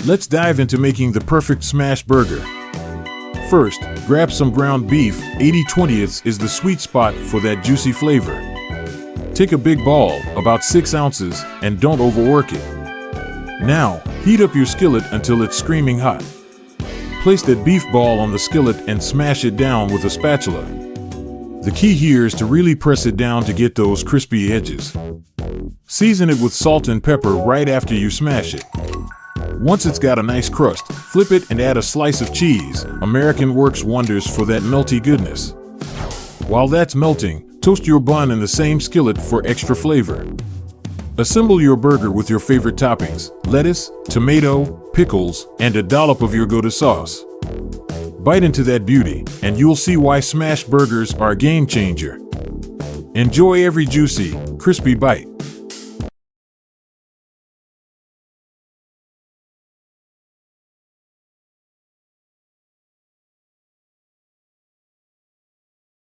Let's dive into making the perfect smash burger. First, grab some ground beef. 80/20 is the sweet spot for that juicy flavor. Take a big ball, about 6 ounces, and don't overwork it. Now, heat up your skillet until it's screaming hot. Place that beef ball on the skillet and smash it down with a spatula. The key here is to really press it down to get those crispy edges. Season it with salt and pepper right after you smash it. Once it's got a nice crust, flip it and add a slice of cheese. American works wonders for that melty goodness. While that's melting, toast your bun in the same skillet for extra flavor. Assemble your burger with your favorite toppings: lettuce, tomato, pickles, and a dollop of your go-to sauce. Bite into that beauty, and you'll see why smashed burgers are a game changer. Enjoy every juicy, crispy bite.